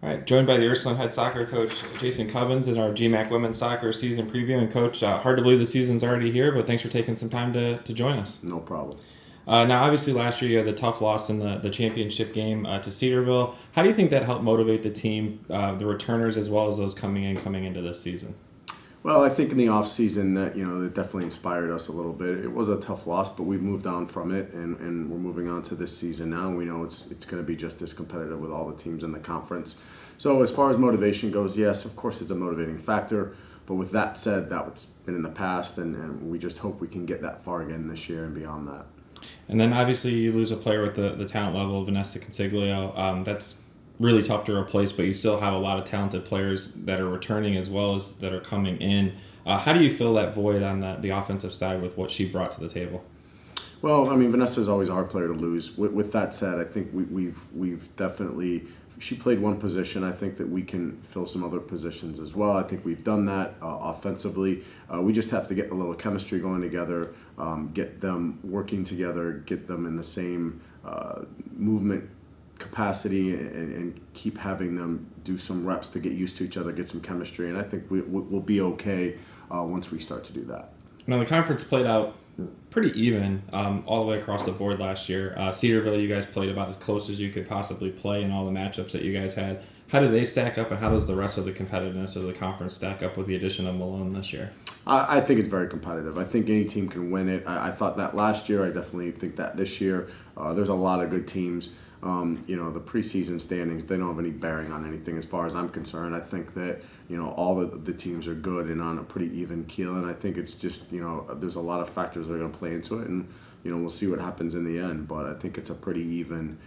All right, joined by the Ursuline head soccer coach Jason Cubbins in our GMAC women's soccer season preview. And coach, hard to believe the season's already here, but thanks for taking some time to join us. No problem. Now, obviously, last year you had the tough loss in the championship game to Cedarville. How do you think that helped motivate the team, the returners, as well as those coming into this season? Well, I think in the off season that it definitely inspired us a little bit. It was a tough loss, but we've moved on from it, and we're moving on to this season now. And we know it's going to be just as competitive with all the teams in the conference. So as far as motivation goes, yes, of course it's a motivating factor. But with that said, that's been in the past, and we just hope we can get that far again this year and beyond that. And then obviously you lose a player with the talent level of Vanessa Consiglio. That's really tough to replace, but you still have a lot of talented players that are returning as well as that are coming in. How do you fill that void on the offensive side with what she brought to the table? Well, I mean, Vanessa's always a hard player to lose. With that said, I think we've definitely, she played one position. I think that we can fill some other positions as well. I think we've done that offensively. We just have to get a little chemistry going together, get them working together, get them in the same movement capacity, and keep having them do some reps to get used to each other, get some chemistry, and I think we'll be okay once we start to do that. Now, the conference played out pretty even all the way across the board last year. Cedarville, you guys played about as close as you could possibly play in all the matchups that you guys had. How do they stack up, and how does the rest of the competitiveness of the conference stack up with the addition of Malone this year? I think it's very competitive. I think any team can win it. I thought that last year. I definitely think that this year. There's a lot of good teams. The preseason standings, they don't have any bearing on anything as far as I'm concerned. I think that, all the teams are good and on a pretty even keel, and I think it's just, there's a lot of factors that are going to play into it, and, we'll see what happens in the end, but I think it's a pretty even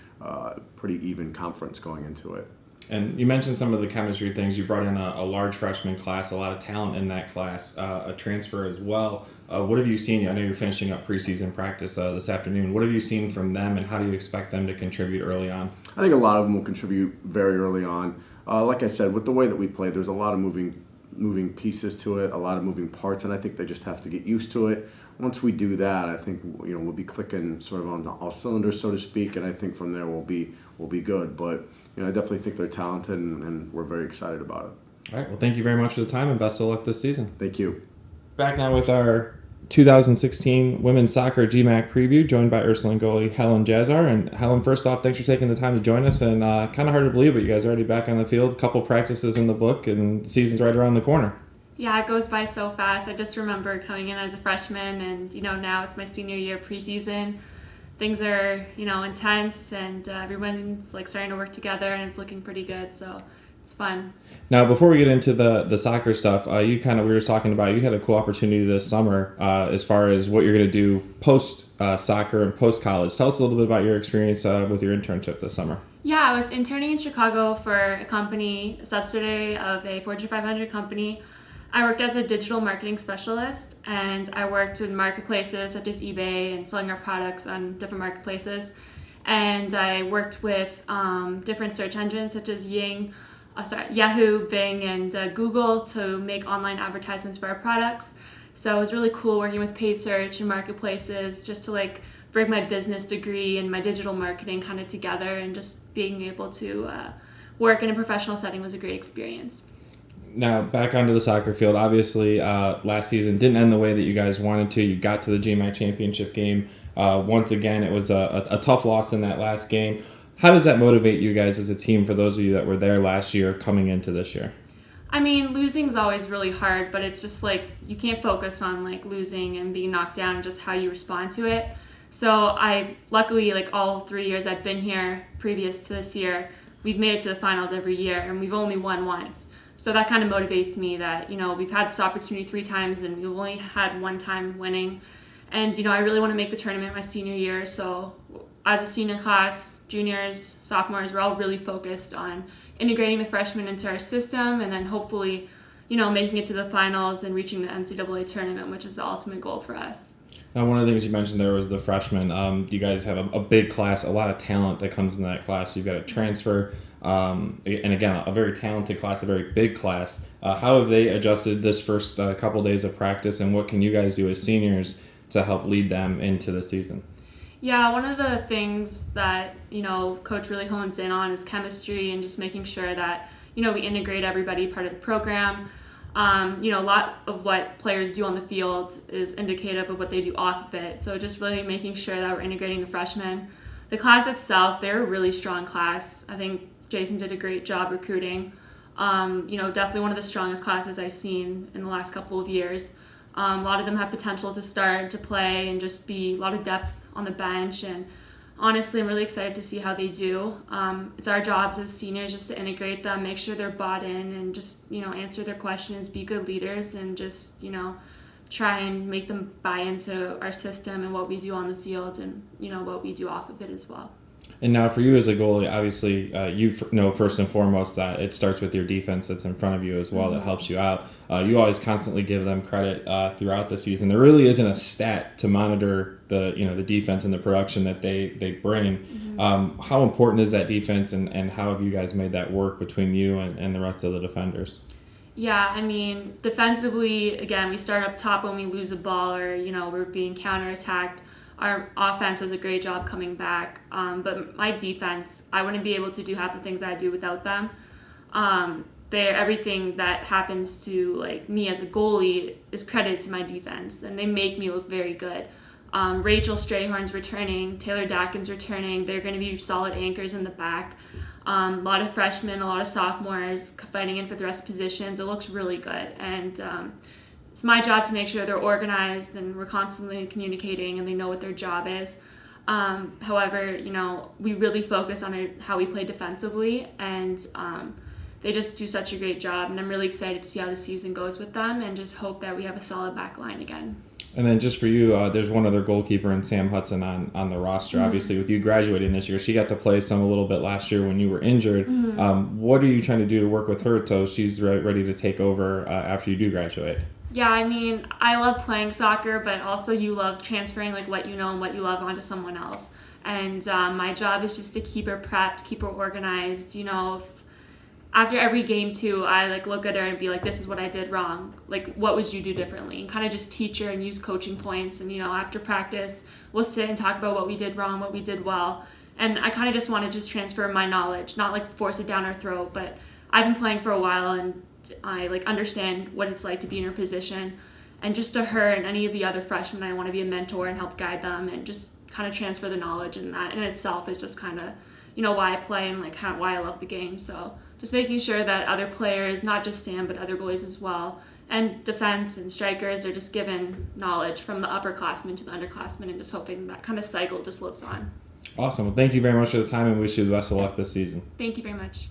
conference going into it. And you mentioned some of the chemistry things. You brought in a large freshman class, a lot of talent in that class, a transfer as well. What have you seen? I know you're finishing up preseason practice this afternoon. What have you seen from them, and how do you expect them to contribute early on? I think a lot of them will contribute very early on. Like I said, with the way that we play, there's a lot of moving pieces to it, a lot of moving parts, and I think they just have to get used to it. Once we do that, I think we'll be clicking sort of on all cylinders, so to speak, and I think from there we'll be good. But I definitely think they're talented, and we're very excited about it. All right. Well, thank you very much for the time, and best of luck this season. Thank you. Back now with our 2016 women's soccer GMAC preview, joined by Ursuline goalie Helen Jazzar. And Helen, first off, thanks for taking the time to join us. And kind of hard to believe, but you guys are already back on the field. Couple practices in the book, and the season's right around the corner. Yeah, it goes by so fast. I just remember coming in as a freshman, and now it's my senior year preseason. Things are intense, and everyone's starting to work together, and it's looking pretty good. So it's fun. Now, before we get into the soccer stuff, we were just talking about, you had a cool opportunity this summer as far as what you're going to do post soccer and post college. Tell us a little bit about your experience with your internship this summer. Yeah, I was interning in Chicago for a company, a subsidiary of a Fortune 500 company. I worked as a digital marketing specialist, and I worked in marketplaces such as eBay and selling our products on different marketplaces. And I worked with different search engines such as Yahoo, Bing, and Google to make online advertisements for our products. So it was really cool working with paid search and marketplaces just to bring my business degree and my digital marketing kind of together, and just being able to work in a professional setting was a great experience. Now, back onto the soccer field. Obviously, last season didn't end the way that you guys wanted to. You got to the GMAC championship game. Once again, it was a tough loss in that last game. How does that motivate you guys as a team, for those of you that were there last year coming into this year? I mean, losing is always really hard, but it's just you can't focus on losing and being knocked down, just how you respond to it. So I luckily, all 3 years I've been here previous to this year, we've made it to the finals every year, and we've only won once. So that kind of motivates me that, we've had this opportunity 3 times and we've only had 1 time winning. And, I really want to make the tournament my senior year. So as a senior class, juniors, sophomores, we're all really focused on integrating the freshmen into our system, and then hopefully, making it to the finals and reaching the NCAA tournament, which is the ultimate goal for us. Now, one of the things you mentioned there was the freshmen. You guys have a big class, a lot of talent that comes in that class. You've got a transfer. And again, a very talented class, a very big class. How have they adjusted this first couple days of practice, and what can you guys do as seniors to help lead them into the season? Yeah, one of the things that, coach really hones in on is chemistry and just making sure that, we integrate everybody part of the program. A lot of what players do on the field is indicative of what they do off of it. So just really making sure that we're integrating the freshmen. The class itself, they're a really strong class. I think Jason did a great job recruiting. Definitely one of the strongest classes I've seen in the last couple of years. A lot of them have potential to start, to play, and just be a lot of depth on the bench. And honestly, I'm really excited to see how they do. It's our jobs as seniors just to integrate them, make sure they're bought in, and just, answer their questions, be good leaders, and just, try and make them buy into our system and what we do on the field and, what we do off of it as well. And now for you as a goalie, obviously you know first and foremost that it starts with your defense that's in front of you as well that helps you out. You always constantly give them credit throughout the season. There really isn't a stat to monitor the defense and the production that they bring. How important is that defense, and how have you guys made that work between you and the rest of the defenders? Yeah, I mean, defensively, again, we start up top when we lose a ball or, we're being counterattacked. Our offense does a great job coming back, but my defense, I wouldn't be able to do half the things I do without them. Everything that happens to me as a goalie is credited to my defense, and they make me look very good. Rachel Strayhorn's returning, Taylor Dackin's returning. They're going to be solid anchors in the back. A lot of freshmen, a lot of sophomores fighting in for the rest of positions. It looks really good, and it's my job to make sure they're organized and we're constantly communicating and they know what their job is. However, we really focus on how we play defensively, and they just do such a great job, and I'm really excited to see how the season goes with them and just hope that we have a solid back line again. And then just for you, there's one other goalkeeper in Sam Hudson on the roster. Obviously, with you graduating this year, she got to play some a little bit last year when you were injured. What are you trying to do to work with her so she's ready to take over after you do graduate? Yeah, I mean, I love playing soccer, but also you love transferring what you know and what you love onto someone else. And my job is just to keep her prepped, keep her organized. After every game too, I look at her and be like, this is what I did wrong. What would you do differently? And kind of just teach her and use coaching points. And after practice, we'll sit and talk about what we did wrong, what we did well. And I kind of just want to just transfer my knowledge, not force it down her throat. But I've been playing for a while, and I understand what it's like to be in her position. And just to her and any of the other freshmen, I want to be a mentor and help guide them and just kind of transfer the knowledge. And that in itself is just kind of why I play and why I love the game. So just making sure that other players, not just Sam, but other goalies as well, and defense and strikers are just given knowledge from the upperclassmen to the underclassmen, and just hoping that kind of cycle just lives on. Awesome. Well, thank you very much for the time, and wish you the best of luck this season. Thank you very much.